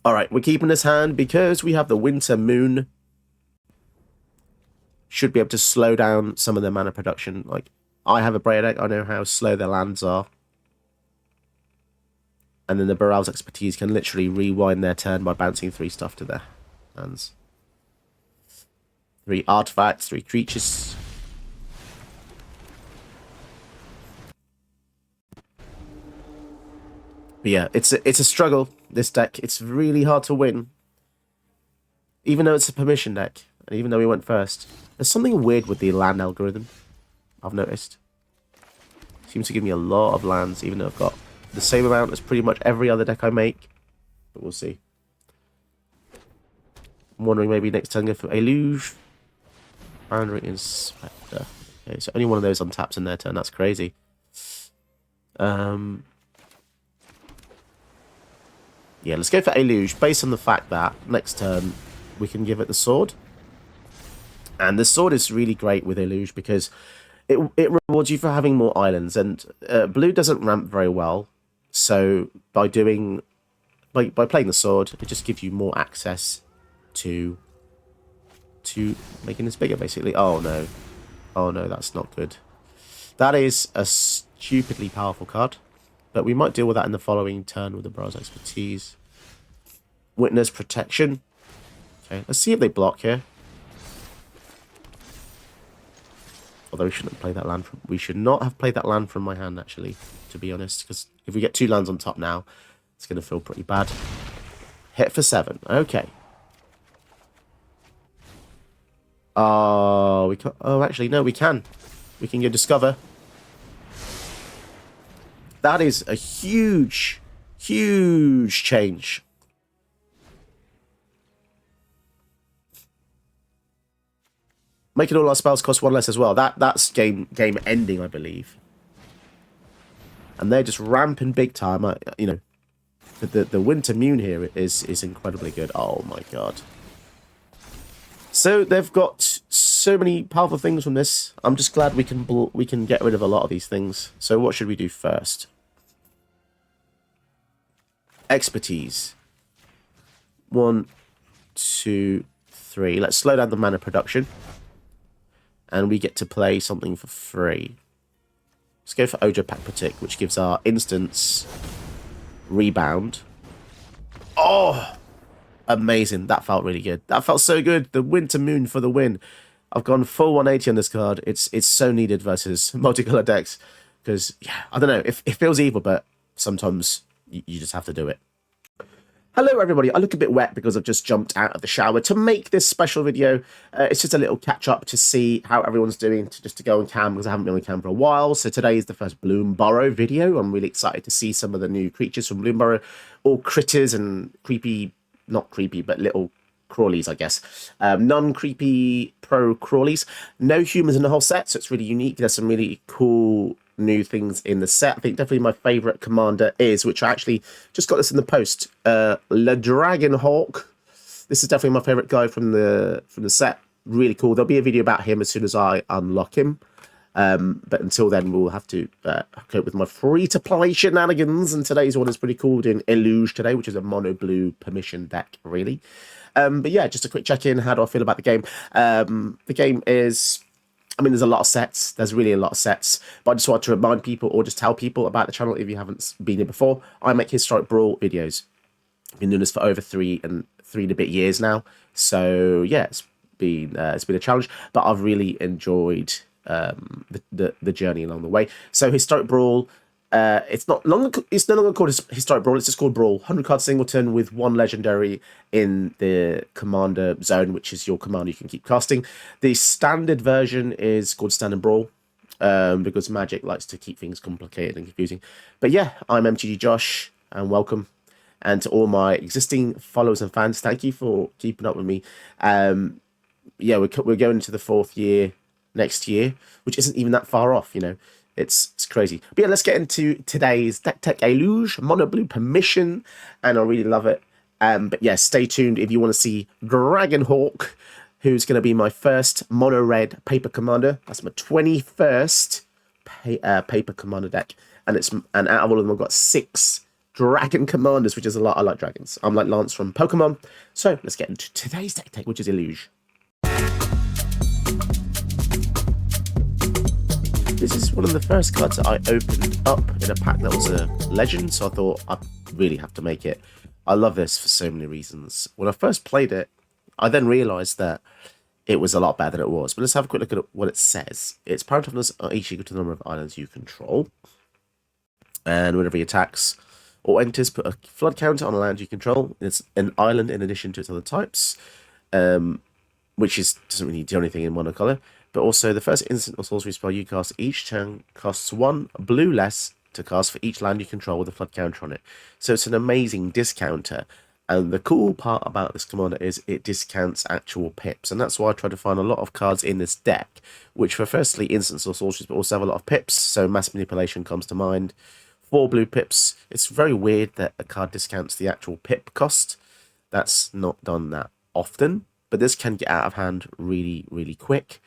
All right, we're keeping this hand because we have the Winter Moon. Should be able to slow down some of their mana production. Like, I have a Brawl deck. I know how slow their lands are. And then the Baral's expertise can literally rewind their turn by bouncing 3 stuff to their hands. 3 artifacts, 3 creatures. But yeah, it's a struggle, this deck. It's really hard to win. Even though it's a permission deck, and even though we went first. There's something weird with the land algorithm, I've noticed. Seems to give me a lot of lands, even though I've got the same amount as pretty much every other deck I make. But we'll see. I'm wondering maybe next turn go for Eluge. Boundary Inspector. Okay, so only one of those untaps in their turn. That's crazy. Yeah, let's go for Eluge, based on the fact that next turn we can give it the sword. And the sword is really great with Eluge because it rewards you for having more islands. And blue doesn't ramp very well, so by playing the sword, it just gives you more access to making this bigger, basically. Oh no, that's not good. That is a stupidly powerful card. But we might deal with that in the following turn with the Brawl's expertise. Witness protection. Okay, let's see if they block here. Although we shouldn't play that land. We should not have played that land from my hand, actually, to be honest. Because if we get 2 lands on top now, it's going to feel pretty bad. Hit for 7. Okay. Oh, we can't. Oh, actually, no, we can. We can go discover. That is a huge, huge change. Making all our spells cost 1 less as well. That's game ending, I believe. And they're just ramping big time. You know, the Winter Moon here is incredibly good. Oh my god. So they've got so many powerful things from this. I'm just glad we can get rid of a lot of these things. So what should we do first? Expertise. 1, 2, 3. Let's slow down the mana production. And we get to play something for free. Let's go for Eluge Brawl Deck, which gives our instants rebound. Oh! Amazing. That felt really good. That felt so good. The Winter Moon for the win. I've gone full 180 on this card. It's so needed versus multicolor decks. Because, yeah, I don't know. It feels evil, but sometimes you just have to do it. Hello everybody, I look a bit wet because I've just jumped out of the shower to make this special video. It's just a little catch up to see how everyone's doing, just to go on cam because I haven't been on cam for a while. So today is the first Bloom Burrow video. I'm really excited to see some of the new creatures from Bloom Burrow. All critters and creepy, not creepy, but little crawlies, I guess. Non-creepy pro crawlies. No humans in the whole set, so it's really unique. There's some really cool new things in the set. I think definitely my favourite commander is, which I actually just got this in the post, Le Dragonhawk. This is definitely my favourite guy from the set. Really cool. There'll be a video about him as soon as I unlock him. But until then, we'll have to cope with my free-to-play shenanigans. And today's one is pretty cool, doing Eluge today, which is a mono-blue permission deck, really. But yeah, just a quick check-in. How do I feel about the game? The game is... I mean, there's a lot of sets. There's really a lot of sets. But I just want to remind people or just tell people about the channel if you haven't been here before. I make Historic Brawl videos. I've been doing this for over three and a bit years now. So, yeah, it's been a challenge. But I've really enjoyed the journey along the way. So, Historic Brawl... it's no longer called Historic Brawl, it's just called Brawl. 100 card singleton with 1 legendary in the commander zone, which is your commander you can keep casting. The standard version is called Standard Brawl, because Magic likes to keep things complicated and confusing. But yeah, I'm MTG Josh, and welcome. And to all my existing followers and fans, thank you for keeping up with me. Yeah, we're going into the 4th year next year, which isn't even that far off, you know. It's crazy. But yeah, let's get into today's Deck Tech Eluge Mono Blue Permission, and I really love it. But yeah, stay tuned if you want to see Dragonhawk, who's going to be my first mono red paper commander. That's my 21st paper commander deck, and out of all of them, I've got 6 Dragon Commanders, which is a lot. I like dragons. I'm like Lance from Pokemon. So let's get into today's deck, which is Eluge. This is one of the first cards that I opened up in a pack that was a legend, so I thought I really have to make it. I love this for so many reasons. When I first played it, I then realised that it was a lot better than it was. But let's have a quick look at what it says. Its power toughness are each equal to the number of islands you control. And whenever he attacks or enters, put a flood counter on a land you control. It's an island in addition to its other types, which doesn't really do anything in monocolour. But also, the first instant or sorcery spell you cast each turn costs 1 blue less to cast for each land you control with a flood counter on it. So it's an amazing discounter. And the cool part about this commander is it discounts actual pips. And that's why I try to find a lot of cards in this deck, which for firstly instants or sorceries, but also have a lot of pips. So mass manipulation comes to mind. 4 blue pips. It's very weird that a card discounts the actual pip cost. That's not done that often. But this can get out of hand really, really quick.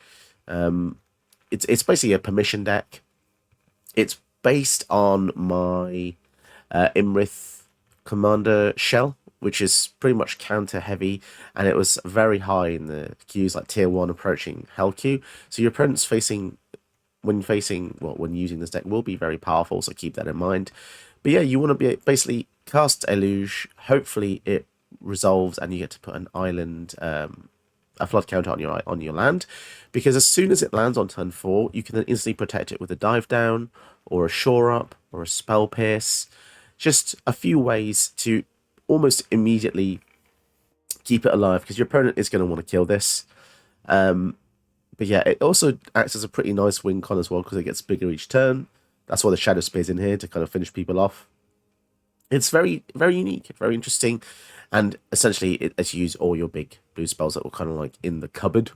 It's basically a permission deck. It's based on my Imrith Commander shell, which is pretty much counter heavy, and it was very high in the queues, like tier 1 approaching hell queue. So your opponent's when using this deck will be very powerful, so keep that in mind. But yeah, you want to basically cast Eluge. Hopefully it resolves and you get to put an island, a flood counter on your land, because as soon as it lands on turn 4, you can then instantly protect it with a dive down or a shore up or a spell pierce. Just a few ways to almost immediately keep it alive, because your opponent is going to want to kill this. But yeah, it also acts as a pretty nice win con as well, because it gets bigger each turn. That's why the Shadow Spear's in here, to kind of finish people off. It's very, very unique, very interesting, and essentially it lets you use all your big blue spells that were kind of like in the cupboard.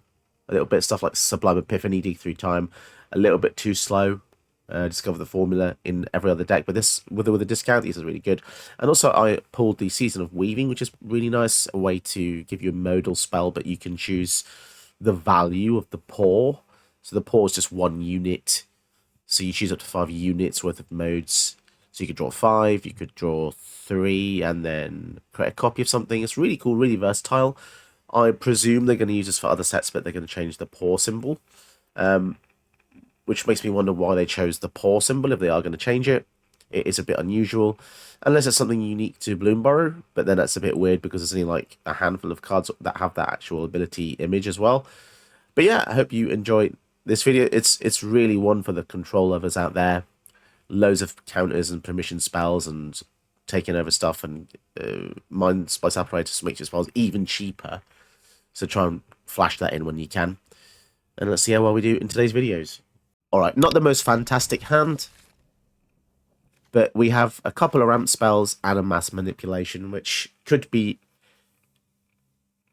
A little bit of stuff like Sublime Epiphany, dig through time, a little bit too slow. Discover the formula in every other deck, but this with a discount, these are really good. And also I pulled the Season of Weaving, which is really nice, a way to give you a modal spell, but you can choose the value of the paw. So the paw is just 1 unit, so you choose up to 5 units worth of modes. So you could draw 5, you could draw 3, and then create a copy of something. It's really cool, really versatile. I presume they're going to use this for other sets, but they're going to change the paw symbol, which makes me wonder why they chose the paw symbol if they are going to change it. It is a bit unusual, unless it's something unique to Bloomburrow, but then that's a bit weird because there's only like a handful of cards that have that actual ability image as well. But yeah, I hope you enjoy this video. It's really one for the control lovers out there. Loads of counters and permission spells and taking over stuff, and Mind Splice Apparatus makes your spells even cheaper. So try and flash that in when you can. And let's see how well we do in today's videos. Alright, not the most fantastic hand, but we have a couple of ramp spells and a mass manipulation, which could be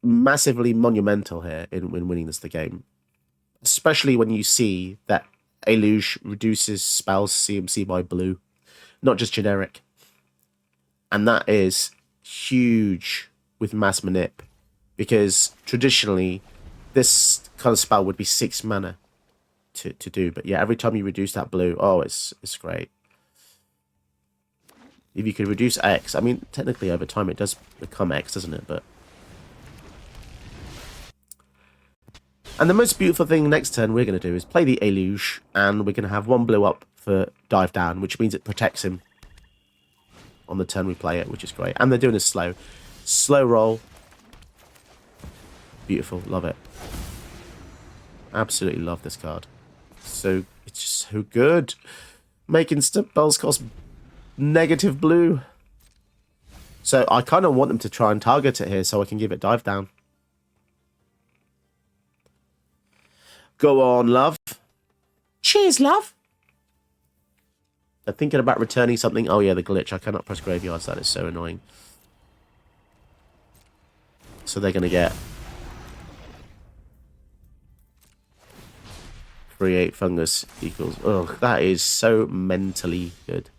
massively monumental here in winning the game. Especially when you see that Eluge reduces spells CMC by blue, not just generic. And that is huge with mass manip, because traditionally this kind of spell would be 6 mana to do, but yeah, every time you reduce that blue, oh, it's great. If you could reduce X, I mean, technically over time it does become X, doesn't it? But and the most beautiful thing next turn we're going to do is play the Eluge, and we're going to have 1 blue up for dive down, which means it protects him on the turn we play it, which is great. And they're doing a slow roll. Beautiful, love it. Absolutely love this card. So it's just so good. Making spells cost negative blue. So I kind of want them to try and target it here so I can give it dive down. Go on, love. Cheers, love. They're thinking about returning something. Oh yeah, the glitch. I cannot press graveyards. That is so annoying. So they're going to get 3/8 fungus equals. Ugh, that is so mentally good.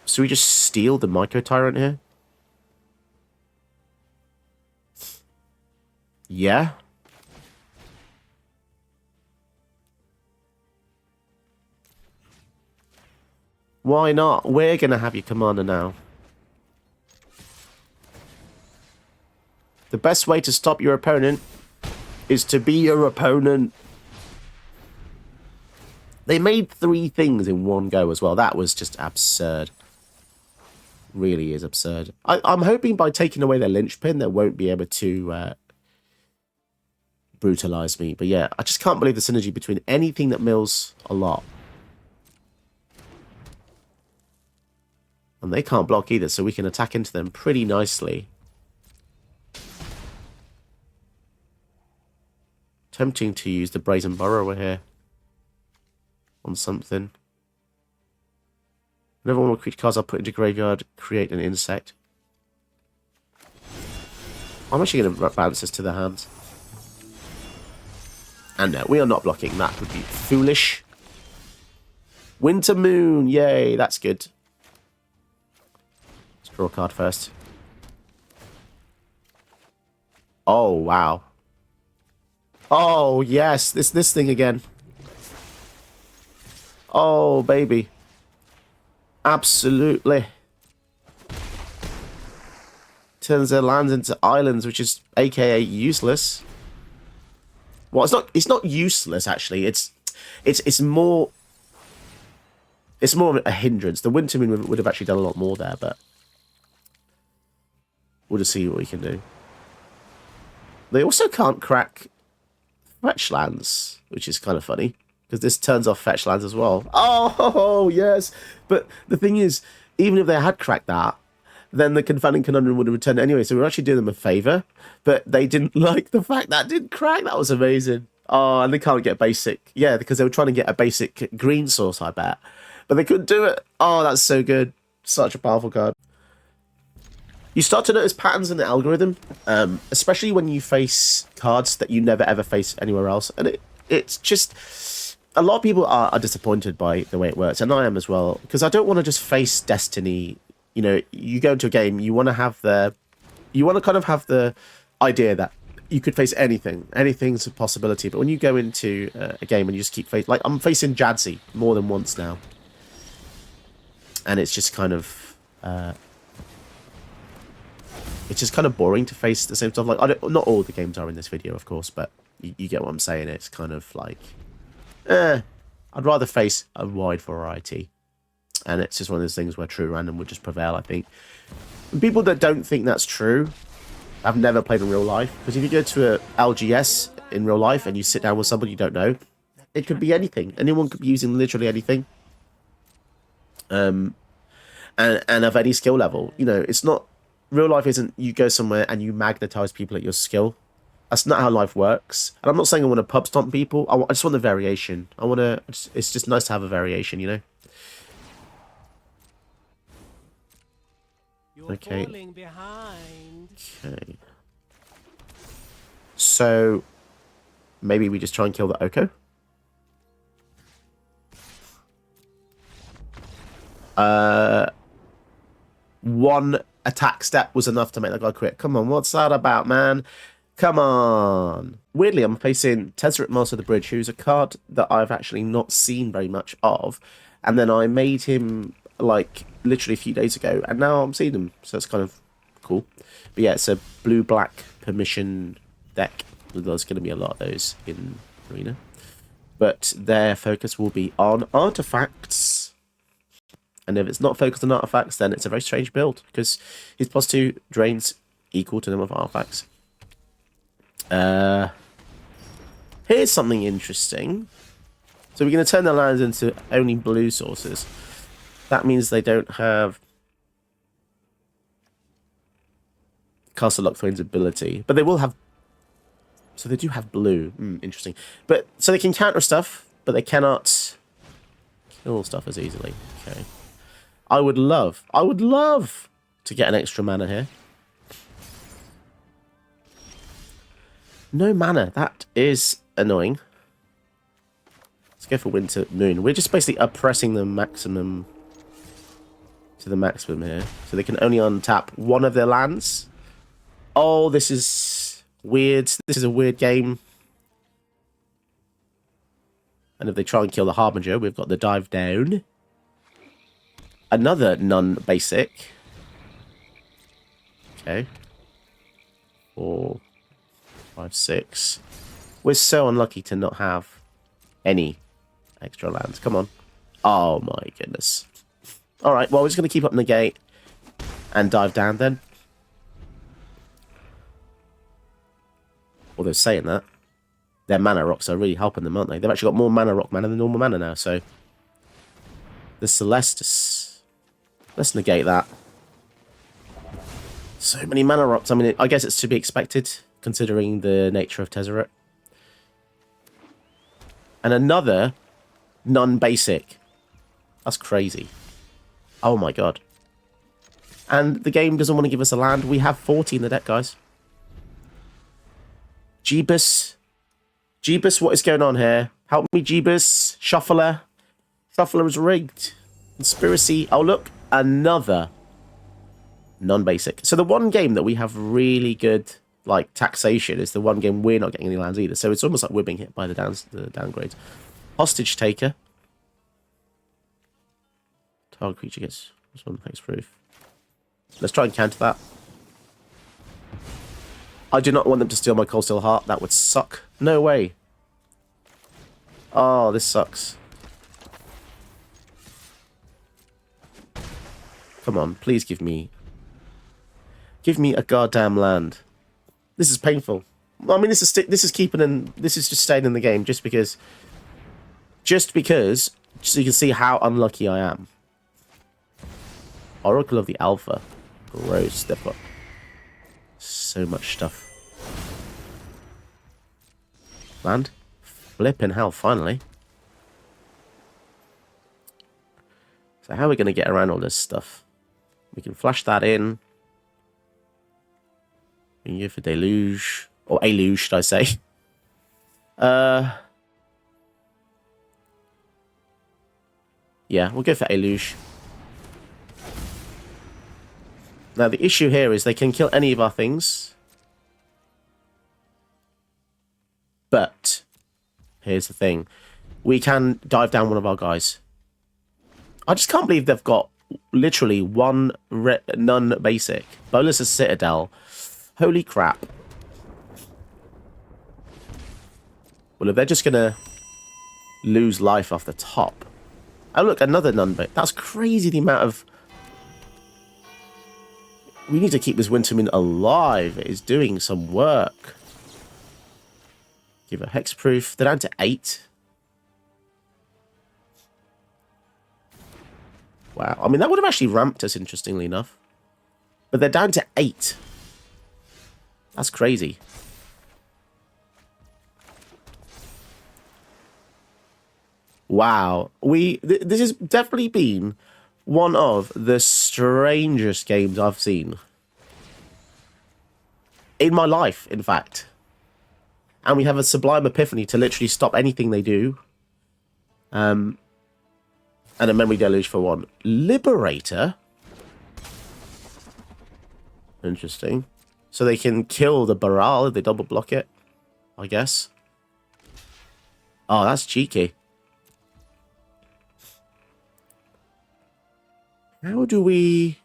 So we just steal the Mycotyrant here? Yeah. Why not? We're going to have your commander now. The best way to stop your opponent is to be your opponent. They made 3 things in one go as well. That was just absurd. Really is absurd. I'm hoping by taking away their linchpin, they won't be able to brutalize me. But yeah, I just can't believe the synergy between anything that mills a lot. And they can't block either, so we can attack into them pretty nicely. Tempting to use the Brazen Burrower here on something. Whenever one of creature cards I put into graveyard, create an insect. I'm actually going to bounce this to the hands. And no, we are not blocking. That would be foolish. Winter Moon, yay, that's good. Let's draw a card first. Oh, wow. Oh, yes, this thing again. Oh, baby. Absolutely. Turns their lands into islands, which is aka useless. Well, it's not useless actually. It's more of a hindrance. The Winter Moon would have actually done a lot more there, but we'll just see what we can do. They also can't crack fetch lands, which is kind of funny, because this turns off fetch lands as well. Oh, yes. But the thing is, even if they had cracked that, then the Confounding Conundrum would have returned anyway, so we're actually doing them a favour. But they didn't like the fact that didn't crack. That was amazing. Oh, and they can't get basic. Yeah, because they were trying to get a basic green source, I bet. But they couldn't do it. Oh, that's so good. Such a powerful card. You start to notice patterns in the algorithm, especially when you face cards that you never ever face anywhere else. And it's just... A lot of people are disappointed by the way it works, and I am as well, because I don't want to just face Destiny. You know, you go into a game, you want to have the... You want to kind of have the idea that you could face anything. Anything's a possibility. But when you go into a game and you just keep facing... Like, I'm facing Jadzi more than once now. And it's just kind of... it's just kind of boring to face the same stuff. Like, not all the games are in this video, of course, but you get what I'm saying. It's kind of like... I'd rather face a wide variety. And it's just one of those things where true random would just prevail, I think. People that don't think that's true have never played in real life. Because if you go to a LGS in real life and you sit down with somebody you don't know, it could be anything. Anyone could be using literally anything. And of any skill level. You know, it's not... Real life isn't you go somewhere and you magnetize people at your skill. That's not how life works. And I'm not saying I want to pub stomp people. I just want the variation. It's just nice to have a variation, you know? Okay. Falling behind. Okay. So maybe we just try and kill the Oko. One attack step was enough to make that guy quit. Come on, what's that about, man? Come on. Weirdly, I'm facing Tezzeret, Master of the Bridge, who's a card that I've actually not seen very much of. And then I made him, like, literally a few days ago, and now I'm seeing him. So it's kind of cool. But yeah, it's a blue-black permission deck. There's going to be a lot of those in Arena. But their focus will be on artifacts. And if it's not focused on artifacts, then it's a very strange build, because his +2 drains equal to the number of artifacts. Here's something interesting. So we're going to turn the lands into only blue sources. That means they don't have Castle Lockthwain's ability, but they will have... So they do have blue. Interesting. But so they can counter stuff, but they cannot kill stuff as easily. Okay. I would love to get an extra mana here. No mana. That is annoying. Let's go for Winter Moon. We're just basically oppressing the maximum to the maximum here. So they can only untap one of their lands. Oh, this is weird. This is a weird game. And if they try and kill the Harbinger, we've got the dive down. Another non-basic. Okay. 4, 5, 6. We're so unlucky to not have any extra lands. Come on. Oh my goodness. Alright, well, we're just going to keep up negate and dive down then. Although saying that, their mana rocks are really helping them, aren't they? They've actually got more mana rock mana than normal mana now, so... The Celestus. Let's negate that. So many mana rocks. I mean, I guess it's to be expected, considering the nature of Tezzeret. And another non-basic. That's crazy. Oh my god. And the game doesn't want to give us a land. We have 40 in the deck, guys. Jeebus. Jeebus, what is going on here? Help me, Jeebus. Shuffler. Shuffler is rigged. Conspiracy. Oh, look. Another non-basic. So the one game that we have really good, like, taxation is the one game we're not getting any lands either. So it's almost like we're being hit by the downgrades. Hostage Taker. Target creature gets one hexproof. Let's try and counter that. I do not want them to steal my Cold Steel Heart. That would suck. No way. Oh, this sucks. Come on, please give me a goddamn land. This is painful. I mean, this is keeping in. This is just staying in the game just because, so you can see how unlucky I am. Oracle of the Alpha. Gross. They've got so much stuff. Land. Flipping hell, finally. So how are we going to get around all this stuff? We can flash that in. We can go for Deluge. Or Eluge, should I say. Yeah, we'll go for Eluge. Now, the issue here is they can kill any of our things. But, here's the thing. We can dive down one of our guys. I just can't believe they've got literally one non-basic. Bolus's Citadel. Holy crap. Well, if they're just going to lose life off the top. Oh, look, another non-basic. That's crazy, the amount of... We need to keep this Wintermune alive. It is doing some work. Give it hexproof. They're down to 8. Wow. I mean, that would have actually ramped us, interestingly enough. But they're down to 8. That's crazy. Wow. This has definitely been one of the strangest games I've seen. In my life, in fact. And we have a Sublime Epiphany to literally stop anything they do. And a Memory Deluge for 1. Liberator? Interesting. So they can kill the Baral if they double block it, I guess. Oh, that's cheeky. How do we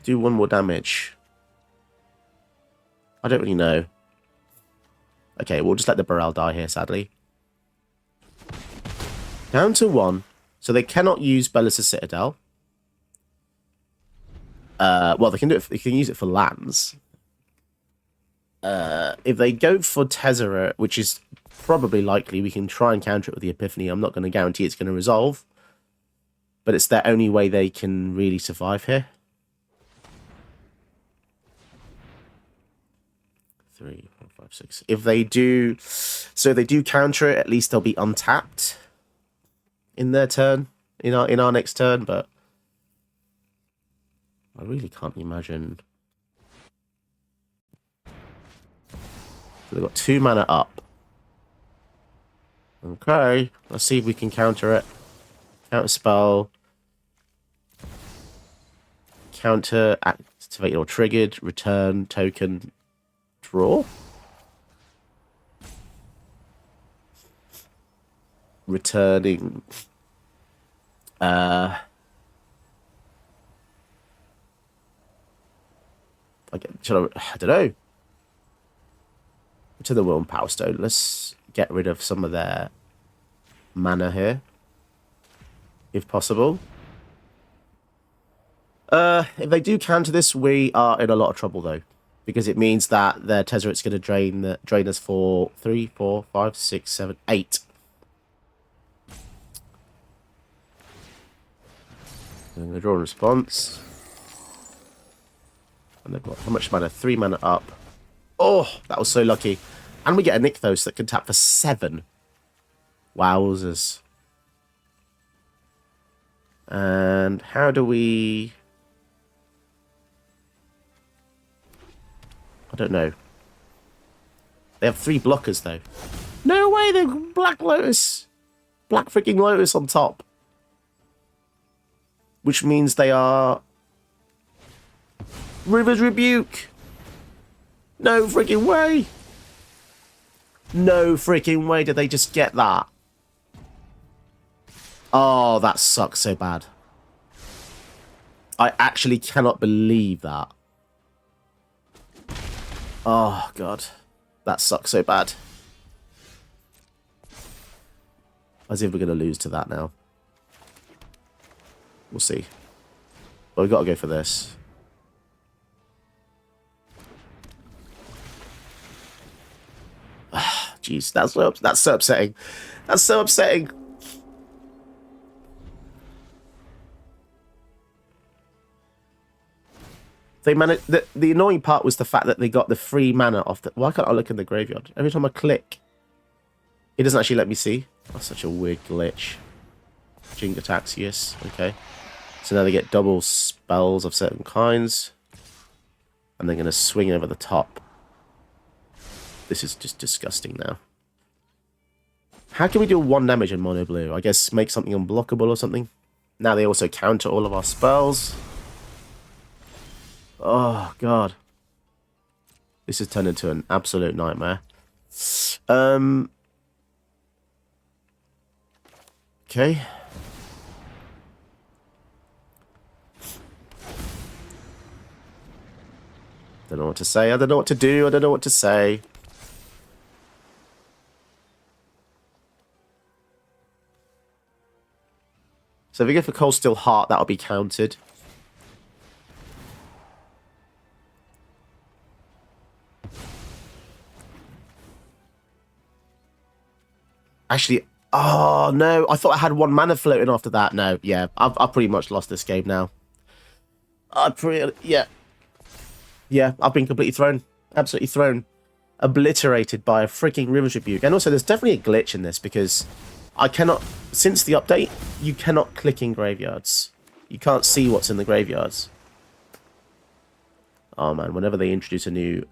do 1 more damage? I don't really know. Okay, we'll just let the Baral die here, sadly. Down to 1. So they cannot use Bolus's Citadel. Well, they can do it. They can use it for lands. If they go for Tezzeret, which is probably likely, we can try and counter it with the Epiphany. I'm not going to guarantee it's going to resolve. But it's their only way they can really survive here. 3, 4, 5, 6. If they do... So if they do counter it, at least they'll be untapped in their turn. In our next turn, but... I really can't imagine... So they've got 2 mana up. Okay. Let's see if we can counter it. Counter spell. Counter, activated or triggered, return, token, draw. Returning. I don't know. To the Will and Power Stone. Let's get rid of some of their mana here, if possible. If they do counter this, we are in a lot of trouble though, because it means that their Tezzeret's going to drain us for 3, 4, 5, 6, 7, 8. I'm going to draw a response, and they've got how much mana? 3 mana up. Oh, that was so lucky. And we get a Nykthos that can tap for 7. Wowzers. And how do we... I don't know. They have 3 blockers, though. No way, they're Black Lotus. Black freaking Lotus on top. Which means they are... River's Rebuke. No freaking way. No freaking way did they just get that. Oh, that sucks so bad. I actually cannot believe that. Oh, God. That sucks so bad. As if we're going to lose to that now. We'll see. But we've got to go for this. Jeez, that's so upsetting. That's so upsetting. They managed. The annoying part was the fact that they got the free mana off the... Why can't I look in the graveyard? Every time I click, it doesn't actually let me see. That's such a weird glitch. Jing attacks, yes. Okay. So now they get double spells of certain kinds. And they're going to swing over the top. This is just disgusting now. How can we do 1 damage in mono blue? I guess make something unblockable or something. Now they also counter all of our spells. Oh, God. This has turned into an absolute nightmare. Okay. Don't know what to say. I don't know what to do. I don't know what to say. So if we go for Cold Steel Heart, that'll be countered. Actually, oh no, I thought I had 1 mana floating after that. No, yeah, I've pretty much lost this game now. Yeah, I've been completely thrown, absolutely thrown, obliterated by a freaking River's Rebuke. And also, there's definitely a glitch in this because I cannot, since the update, you cannot click in graveyards. You can't see what's in the graveyards. Oh man, whenever they introduce a new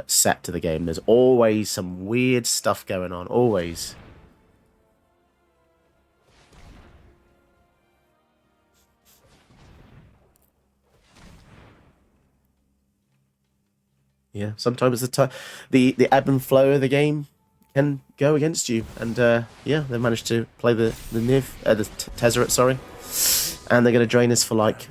set to the game, there's always some weird stuff going on, always. Yeah, sometimes the ebb and flow of the game can go against you, and yeah, they managed to play the Tezzeret, sorry, and they're going to drain us for like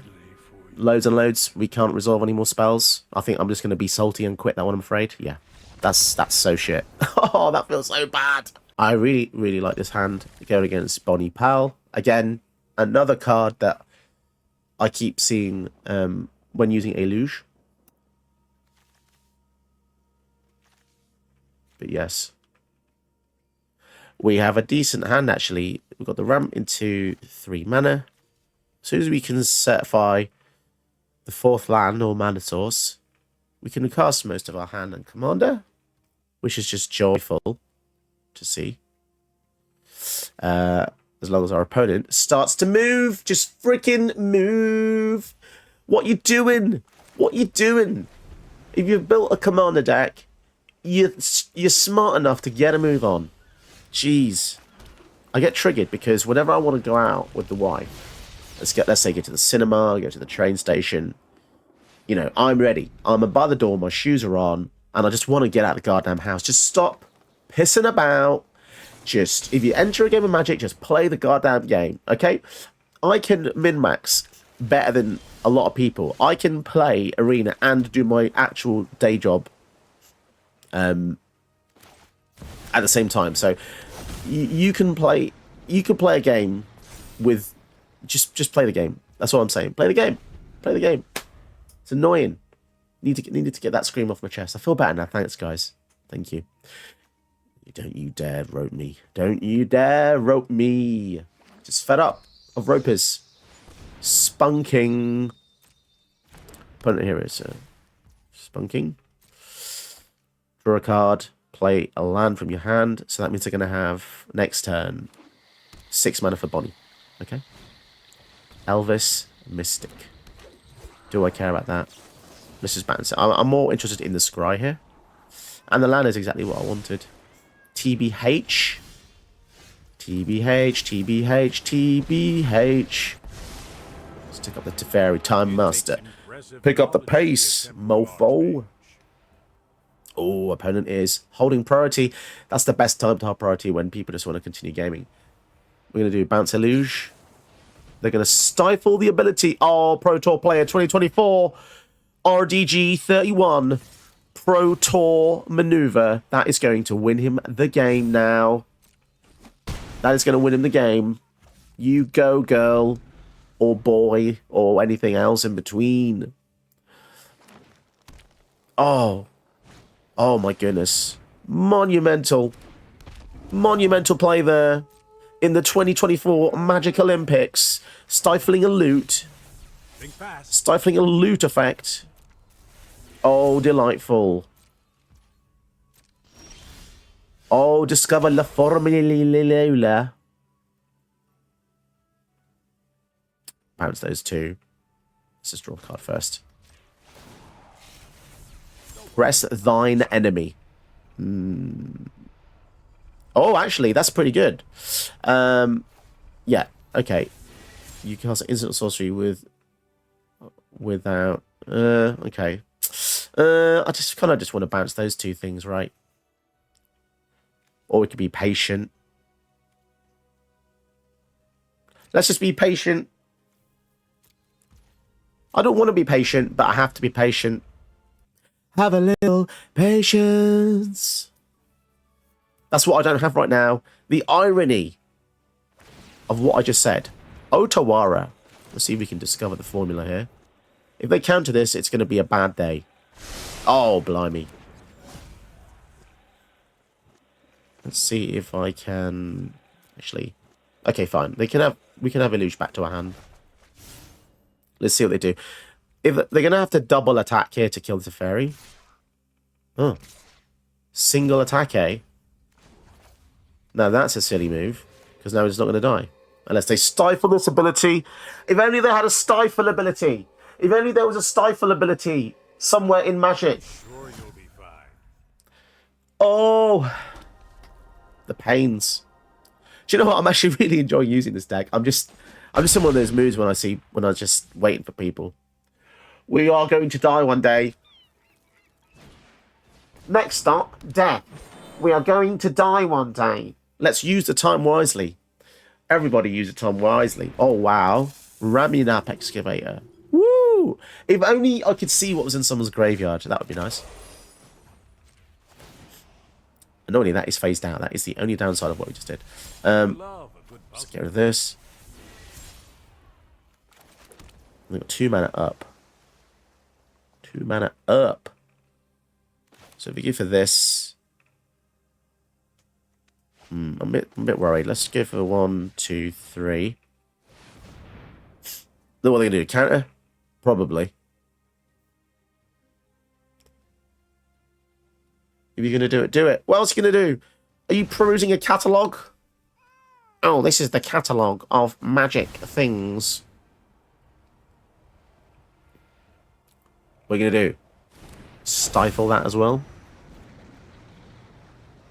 loads and loads. We can't resolve any more spells. I think I'm just going to be salty and quit that one. I'm afraid. Yeah, that's so shit. Oh, that feels so bad. I really like this hand going against Bonnie Pal. Again, another card that I keep seeing when using Eluge. But yes, we have a decent hand actually. We've got the ramp into 3 mana. As soon as we can certify the 4th land or mana source, we can cast most of our hand and commander, which is just joyful to see. As long as our opponent starts to move, just freaking move. What you doing? What you doing? If you've built a commander deck, you're smart enough to get a move on. Jeez. I get triggered because whenever I want to go out with the wife, let's say go to the cinema, go to the train station, you know, I'm ready. I'm by the door, my shoes are on, and I just want to get out of the goddamn house. Just stop pissing about. Just, if you enter a game of Magic, just play the goddamn game, okay? I can min-max better than a lot of people. I can play Arena and do my actual day job at the same time. So you can play a game with just play the game. That's what I'm saying. Play the game. Play the game. It's annoying. Needed to get that scream off my chest. I feel better now. Thanks, guys. Thank you. Don't you dare rope me. Don't you dare rope me. Just fed up of ropers. Spunking. Opponent here is spunking. Draw a card. Play a land from your hand. So that means they're going to have, next turn, 6 mana for Bonnie. Okay. Elvis Mystic. Do I care about that? Mrs. Batten. I'm more interested in the scry here. And the land is exactly what I wanted. TBH. TBH, TBH, TBH. Let's take up the Teferi Time Master. Pick up the pace, mofo. Oh, opponent is holding priority. That's the best time to hold priority when people just want to continue gaming. We're going to do Bounce Eluge. They're going to stifle the ability. Oh, Pro Tour player 2024. RDG 31. Pro Tour maneuver. That is going to win him the game now. That is going to win him the game. You go, girl. Or boy. Or anything else in between. Oh. Oh my goodness. Monumental. Monumental play there. In the 2024 Magic Olympics. Stifling a loot. Stifling a loot effect. Oh, delightful. Oh, discover La Formula. Bounce those two. Let's just draw a card first. Press thine enemy. Oh, actually, that's pretty good. Yeah, okay. You cast instant sorcery without... okay. I just kind of want to bounce those two things, right? Or we could be patient. Let's just be patient. I don't want to be patient, but I have to be patient. Have a little patience. That's what I don't have right now. The irony of what I just said. Otawara. Let's see if we can discover the formula here. If they counter this, it's going to be a bad day. Oh, blimey. Let's see if I can... Actually... Okay, fine. We can have Eluge back to our hand. Let's see what they do. If they're going to have to double attack here to kill the Teferi. Oh. Single attack, eh? Now that's a silly move. Because now he's not going to die. Unless they stifle this ability. If only they had a stifle ability. If only there was a stifle ability somewhere in Magic. Sure, you'll be fine. Oh. The pains. Do you know what? I'm actually really enjoying using this deck. I'm just in one of those moods when I'm just waiting for people. We are going to die one day. Next stop, death. We are going to die one day. Let's use the time wisely. Everybody use the time wisely. Oh, wow. Ramunap Excavator. Woo! If only I could see what was in someone's graveyard. That would be nice. And not only that, is phased out. That is the only downside of what we just did. Let's get rid of this. We've got 2 mana up. 2 mana up. So if we go for this... I'm a bit worried. Let's go for 1, 2, 3. Then what are they going to do? Counter? Probably. If you're going to do it, do it. What else are you going to do? Are you perusing a catalogue? Oh, this is the catalogue of magic things. What are you going to do? Stifle that as well?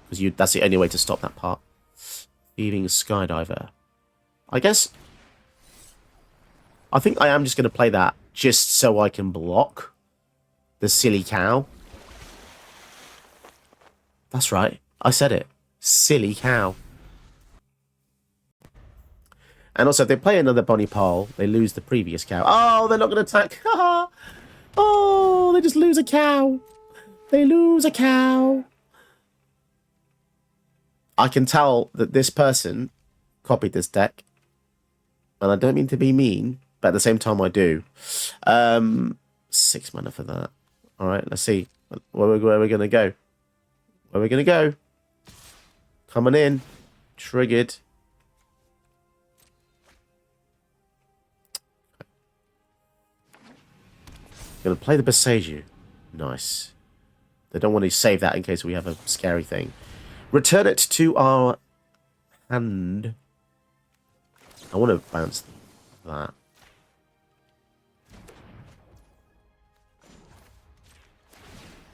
Because that's the only way to stop that part. Thieving Skydiver. I guess... I think I am just going to play that just so I can block the silly cow. That's right. I said it. Silly cow. And also, if they play another Bonnie Pole, they lose the previous cow. Oh, they're not going to attack. Oh, they just lose a cow. They lose a cow. I can tell that this person copied this deck. And I don't mean to be mean, but at the same time I do. 6 mana for that. All right, let's see. Where are we going to go? Where are we going to go? Coming in. Triggered. Going to play the Boseiju. Nice. They don't want to save that in case we have a scary thing. Return it to our hand. I want to bounce that.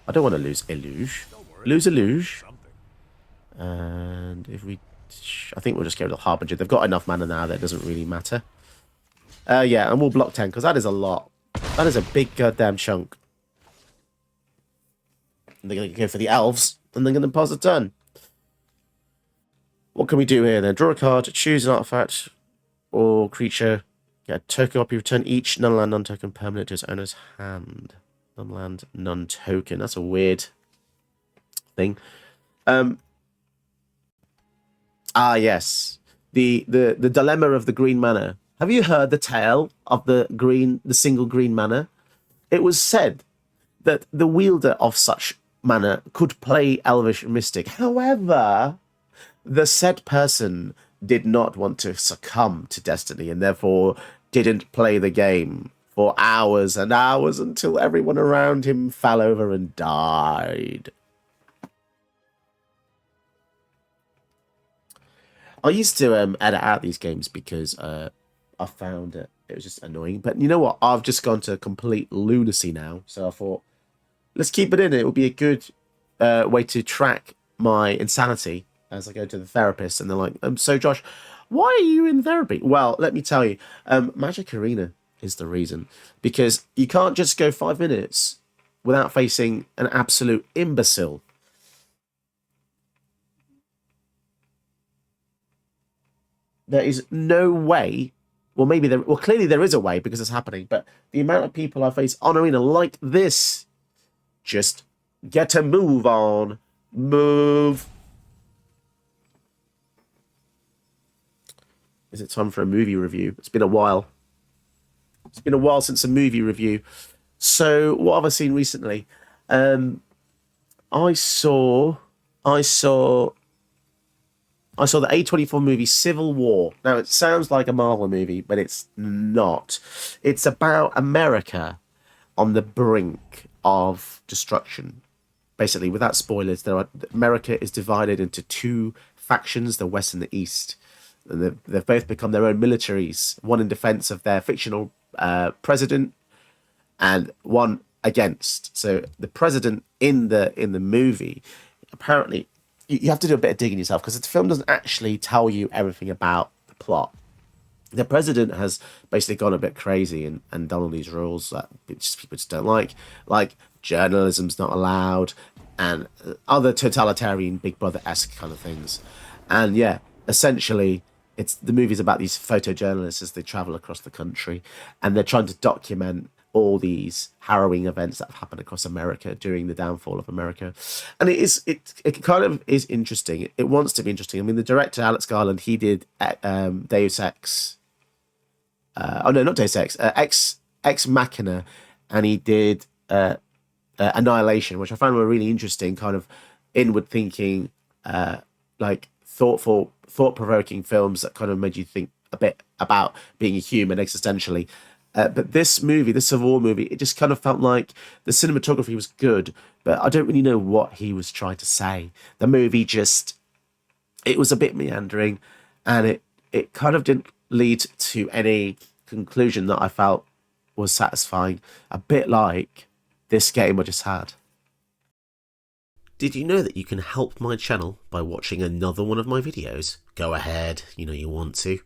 I don't want to lose Eluge. Lose Eluge. And if we... I think we'll just go to the Harbinger. They've got enough mana now that it doesn't really matter. Yeah, and we'll block 10, because that is a lot. That is a big goddamn chunk. And they're going to go for the elves, and they're going to pause a turn. What can we do here then? Draw a card, choose an artifact or creature. Get a token copy, return each non-land, non-token permanent to its owner's hand. Non-land, non-token. That's a weird thing. Yes. The dilemma of the green mana. Have you heard the tale of the single green mana? It was said that the wielder of such mana could play Elvish Mystic. However, the said person did not want to succumb to destiny and therefore didn't play the game for hours and hours until everyone around him fell over and died. I used to edit out these games because I found it was just annoying. But you know what? I've just gone to complete lunacy now. So I thought, let's keep it in. It will be a good way to track my insanity as I go to the therapist. And they're like, so Josh, why are you in therapy? Well, let me tell you, Magic Arena is the reason. Because you can't just go 5 minutes without facing an absolute imbecile. There is no way. Well, clearly there is a way because it's happening. But the amount of people I face on Arena like this, just get a move on. Move. Is it time for a movie review? It's been a while. It's been a while since a movie review. So what have I seen recently? I saw the A24 movie Civil War. Now, it sounds like a Marvel movie, but it's not. It's about America on the brink of destruction. Basically, without spoilers, America is divided into two factions, the West and the East. And they've both become their own militaries, one in defense of their fictional president and one against. So the president in the movie, apparently... You have to do a bit of digging yourself because the film doesn't actually tell you everything about the plot. The president has basically gone a bit crazy and done all these rules that people just don't like journalism's not allowed and other totalitarian Big Brother-esque kind of things. And yeah, essentially, the movie's about these photojournalists as they travel across the country and they're trying to document all these harrowing events that have happened across America during the downfall of America. And it kind of is interesting. It wants to be interesting. I mean, the director, Alex Garland, he did Deus Ex. Not Deus Ex. Ex Machina. And he did Annihilation, which I found were really interesting, kind of inward thinking, like thought-provoking films that kind of made you think a bit about being a human existentially. But this movie, the Civil War movie, it just kind of felt like the cinematography was good, but I don't really know what he was trying to say. The movie it was a bit meandering, and it kind of didn't lead to any conclusion that I felt was satisfying. A bit like this game I just had. Did you know that you can help my channel by watching another one of my videos? Go ahead, you know you want to.